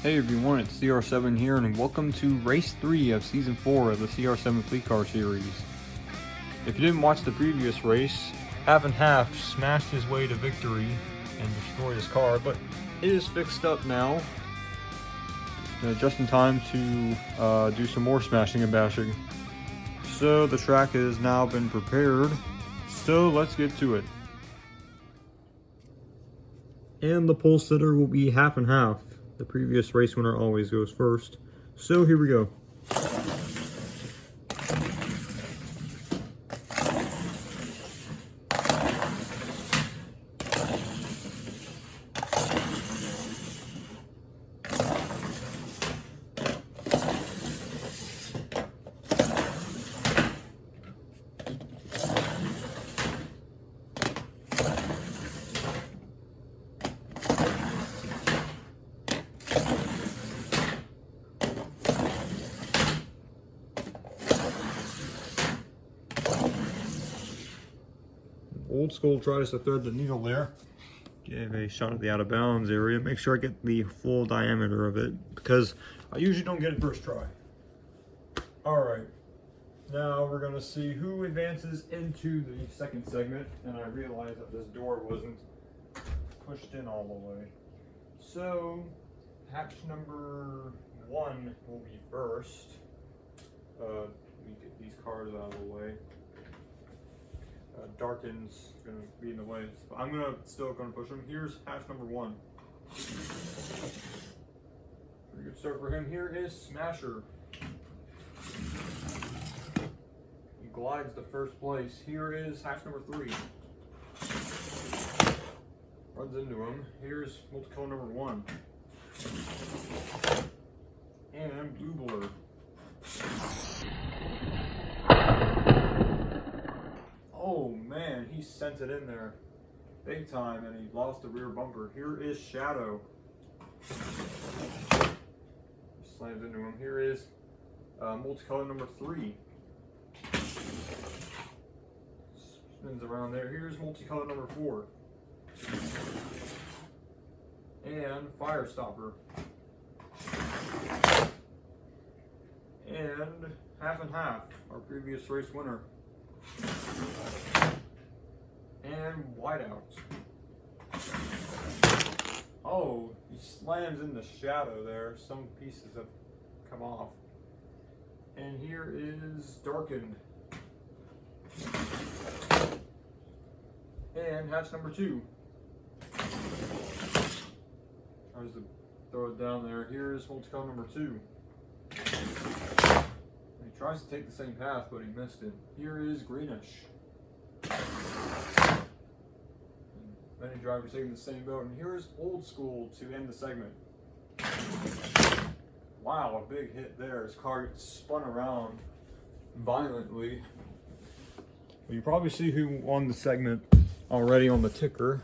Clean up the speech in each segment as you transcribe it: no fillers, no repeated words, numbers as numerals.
Hey everyone, it's CR7 here, and welcome to Race 3 of Season 4 of the CR7 Fleet Car Series. If you didn't watch the previous race, Half and Half smashed his way to victory and destroyed his car, but it is fixed up now. Just in time to do some more smashing and bashing. So the track has now been prepared, so let's get to it. And the pole sitter will be Half and Half. The previous race winner always goes first. So here we go. Old School tries to thread the needle there. Give a shot at the out of bounds area. Make sure I get the full diameter of it because I usually don't get it first try. Alright, now we're going to see who advances into the second segment, and I realized that this door wasn't pushed in all the way. So, hatch number 1 will be first. Let me get these cars out of the way. Darken's gonna be in the way. So I'm still gonna push him. Here's hatch number 1. Pretty good start for him. Here is Smasher. He glides to first place. Here is hatch number 3. Runs into him. Here's multicolor number 1. And Blue Blur. Oh man, he sent it in there big time and he lost the rear bumper. Here is Shadow. Slams into him. Here is multicolor number 3. Spins around there. Here's multicolor number 4. And Fire Stopper. And Half and Half, our previous race winner. And Whiteout. Oh, he slams in the Shadow there. Some pieces have come off. And here is Darkened. And hatch number 2. Tries to throw it down there. Here is multicolor number 2. He tries to take the same path, but he missed it. Here is Greenish. Many drivers taking the same boat. And here is Old School to end the segment. Wow, a big hit there. His car gets spun around violently. Well, you probably see who won the segment already on the ticker.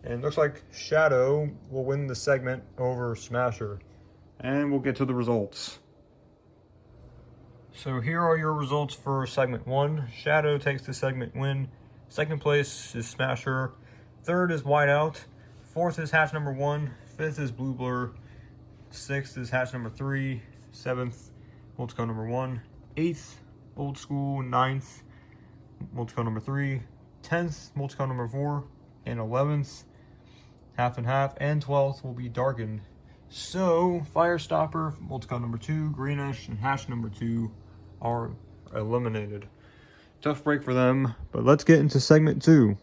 And it looks like Shadow will win the segment over Smasher. And we'll get to the results. So here are your results for segment 1. Shadow takes the segment win. Second place is Smasher. Third is Whiteout. Fourth is hatch number 1. Fifth is Blue Blur. Sixth is hatch number 3. Seventh, multicolor number 1. Eighth, Old School. Ninth, multicolor number 3. 10th, multicolor number 4. And 11th, Half and Half. And 12th will be Darkened. So, Fire Stopper, multicolor number 2, Greenish, and hatch number 2 are eliminated. Tough break for them, but let's get into segment 2.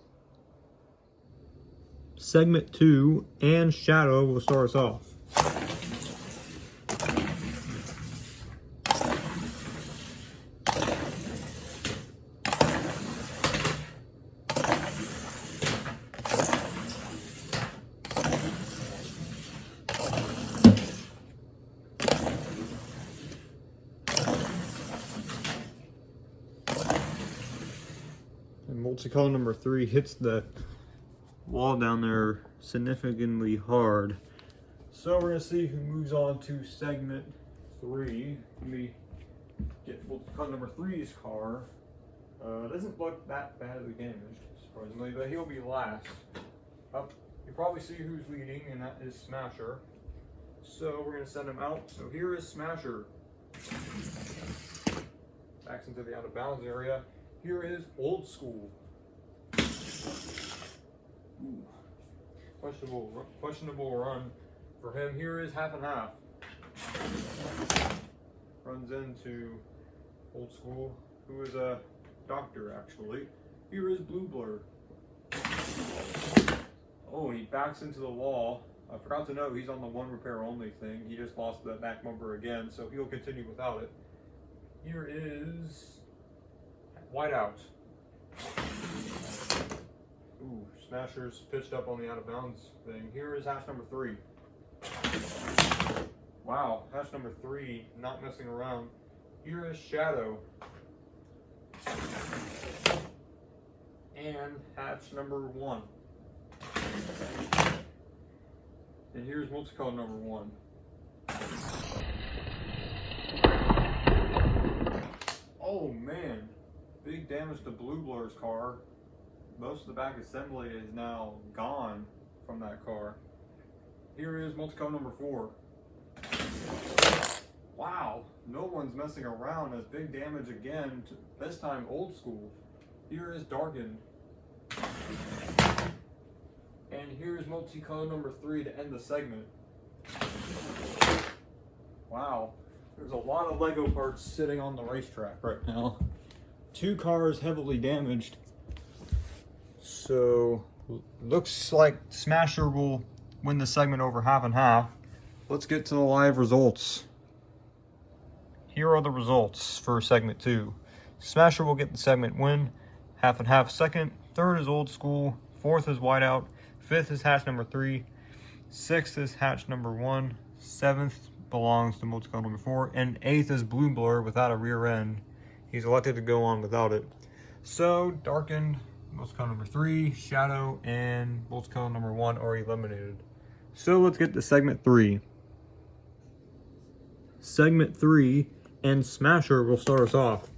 Segment 2 and Shadow will start us off. Multicolor number 3 hits the wall down there significantly hard. So we're going to see who moves on to segment 3. Let me get multicolor number 3's car. Doesn't look that badly damaged, surprisingly, but he'll be last. You probably see who's leading, and that is Smasher. So we're going to send him out. So here is Smasher. Backs into the out of bounds area. Here is Old School. Ooh. Questionable run for him. Here is Half and Half. Runs into Old School, who is a doctor actually. Here is Blue Blur. Oh, he backs into the wall. I forgot to note he's on the one repair only thing. He just lost the back bumper again, so he'll continue without it. Here is Whiteout. Ooh, Smasher's pitched up on the out of bounds thing. Here is hatch number 3. Wow, hatch number 3, not messing around. Here is Shadow. And hatch number 1. And here's multicolor number 1. Oh man, big damage to Blue Blur's car. Most of the back assembly is now gone from that car. Here is multicolor number 4. Wow, no one's messing around. As big damage again, this time Old School. Here is Darkened. And here's multicolor number 3 to end the segment. Wow, there's a lot of Lego parts sitting on the racetrack right now. 2 cars heavily damaged. So, looks like Smasher will win the segment over Half and Half. Let's get to the live results. Here are the results for segment 2. Smasher will get the segment win. Half and Half second. Third is Old School. Fourth is Whiteout. Fifth is hatch number 3. Sixth is hatch number 1. Seventh belongs to multicolor number 4. And eighth is Blue Blur without a rear end. He's elected to go on without it. So, Darkened, multicolor number 3, Shadow, and multicolor number 1 are eliminated. So let's get to segment 3. Segment 3, and Smasher will start us off.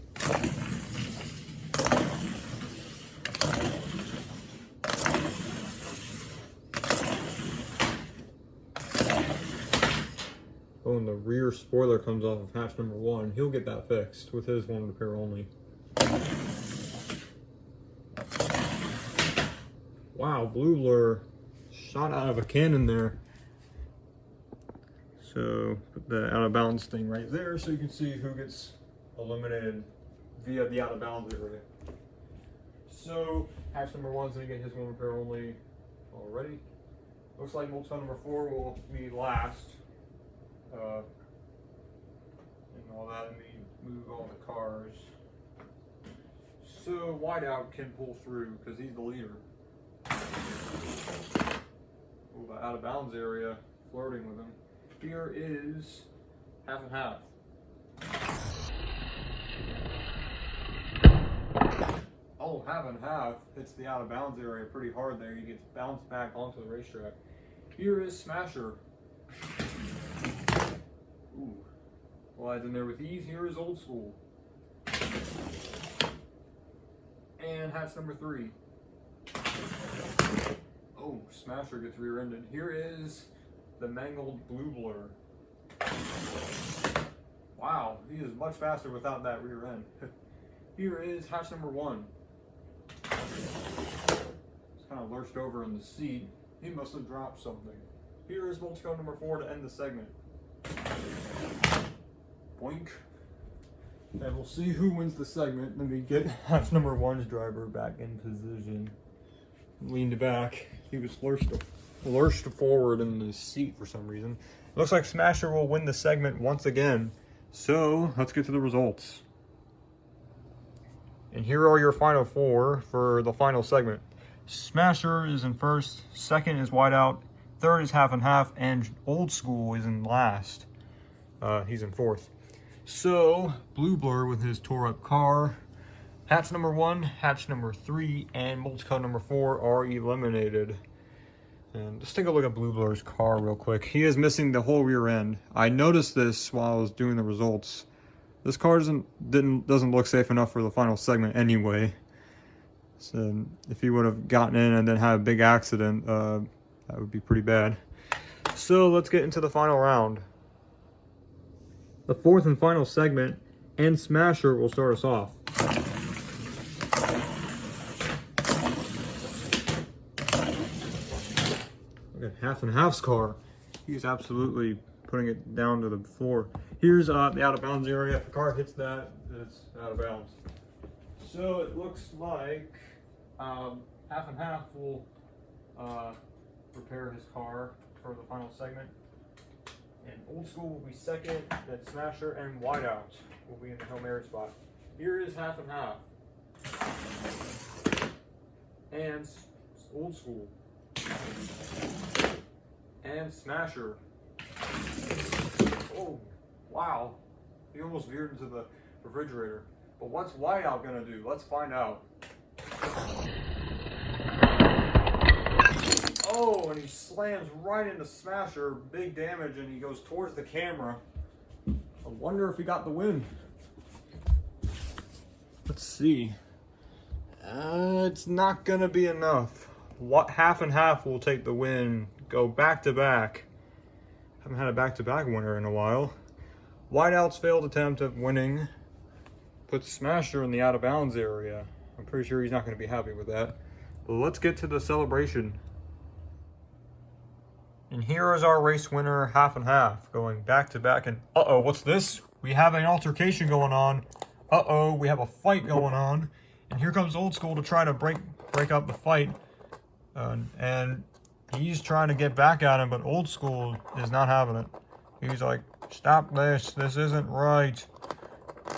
Oh, and the rear spoiler comes off of hatch number 1. He'll get that fixed with his one repair only. Wow, Blue Blur shot out of a cannon there. So, put the out of bounds thing right there so you can see who gets eliminated via the out of bounds area. So, hatch number 1's gonna get his one repair only already. Looks like multicolor number 4 will be last. And all that, let me move all the cars. So Whiteout can pull through because he's the leader. Oh, the out of bounds area flirting with him. Here is Half and Half. Oh, Half and Half hits the out of bounds area pretty hard there. He gets bounced back onto the racetrack. Here is Smasher. Ooh, slides in there with ease. Here is Old School. And hatch number 3. Oh, Smasher gets rear-ended. Here is the mangled Blue Blur. Wow, he is much faster without that rear end. Here is hatch number 1. He's kind of lurched over in the seat. He must have dropped something. Here is multicolor number 4 to end the segment. Boink. And we'll see who wins the segment. Let me get hatch number 1's driver back in position. Leaned back. He was lurched forward in the seat for some reason. Looks like Smasher will win the segment once again. So, let's get to the results. And here are your final 4 for the final segment. Smasher is in first. Second is Whiteout. Third is Half and Half. And Old School is in last. He's in fourth. So, Blue Blur with his tore up car. Hatch number 1, hatch number 3, and multicolor number 4 are eliminated. And just take a look at Blue Blur's car real quick. He is missing the whole rear end. I noticed this while I was doing the results. This car doesn't look safe enough for the final segment anyway. So if he would have gotten in and then had a big accident, that would be pretty bad. So let's get into the final round. The fourth and final segment, and Smasher will start us off. Look at Half and Half's car. He's absolutely putting it down to the floor. Here's the out of bounds area. If the car hits that, it's out of bounds. So it looks like Half and Half will repair his car for the final segment. And Old School will be second, then Smasher and Whiteout will be in the Hail Mary spot. Here is Half and Half. And Old School. And Smasher. Oh, wow. He almost veered into the refrigerator. But what's Whiteout gonna do? Let's find out. Oh, and he slams right into Smasher, big damage, and he goes towards the camera. I wonder if he got the win. Let's see. It's not gonna be enough. Half and Half will take the win, go back to back. Haven't had a back-to-back winner in a while. Whiteout's failed attempt at winning puts Smasher in the out of bounds area. I'm pretty sure he's not gonna be happy with that. But let's get to the celebration. And here is our race winner, Half and Half, going back to back. And uh-oh, what's this? We have an altercation going on. Uh-oh, we have a fight going on. And here comes Old School to try to break up the fight. And he's trying to get back at him, but Old School is not having it. He's like, stop this. This isn't right.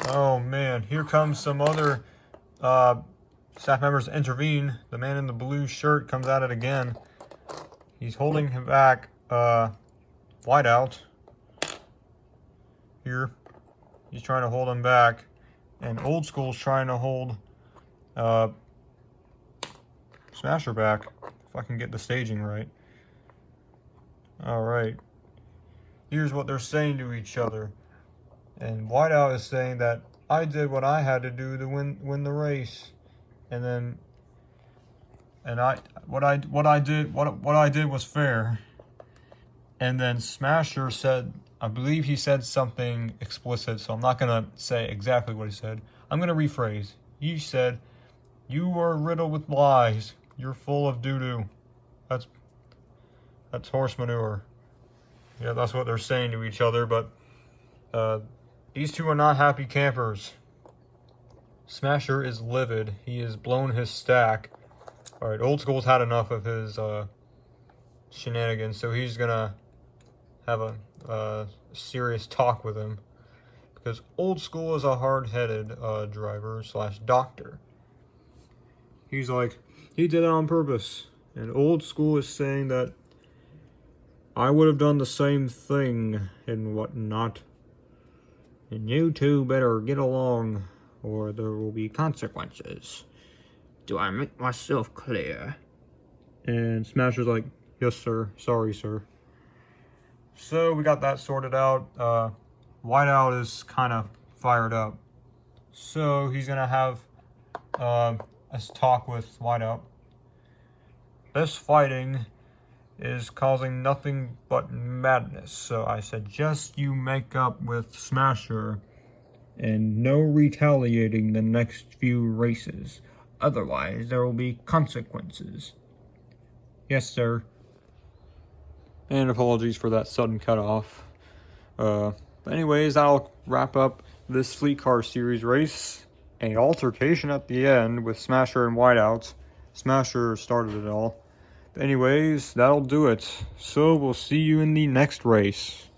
Oh, man. Here comes some other staff members to intervene. The man in the blue shirt comes at it again. He's holding him back, Whiteout. Here. He's trying to hold him back. And Old School's trying to hold Smasher back. If I can get the staging right. Alright. Here's what they're saying to each other. And Whiteout is saying that I did what I had to do to win the race. And then what I did was fair. And then Smasher said, I believe he said something explicit, so I'm not gonna say exactly what he said. I'm gonna rephrase. He said, "You were riddled with lies. You're full of doo-doo." That's horse manure. Yeah, that's what they're saying to each other, but these two are not happy campers. Smasher is livid. He has blown his stack. Alright, Old School's had enough of his shenanigans, so he's gonna have a serious talk with him. Because Old School is a hard-headed driver / doctor. He's like, he did it on purpose. And Old School is saying that I would have done the same thing and whatnot. And you two better get along or there will be consequences. Do I make myself clear? And Smasher's like, yes, sir. Sorry, sir. So we got that sorted out. Whiteout is kind of fired up. So he's going to have a talk with Whiteout. This fighting is causing nothing but madness. So I suggest you make up with Smasher and no retaliating the next few races. Otherwise, there will be consequences. Yes, sir. And apologies for that sudden cutoff. But anyways, that'll wrap up this Fleet Car Series race. An altercation at the end with Smasher and Whiteout. Smasher started it all. But anyways, that'll do it. So we'll see you in the next race.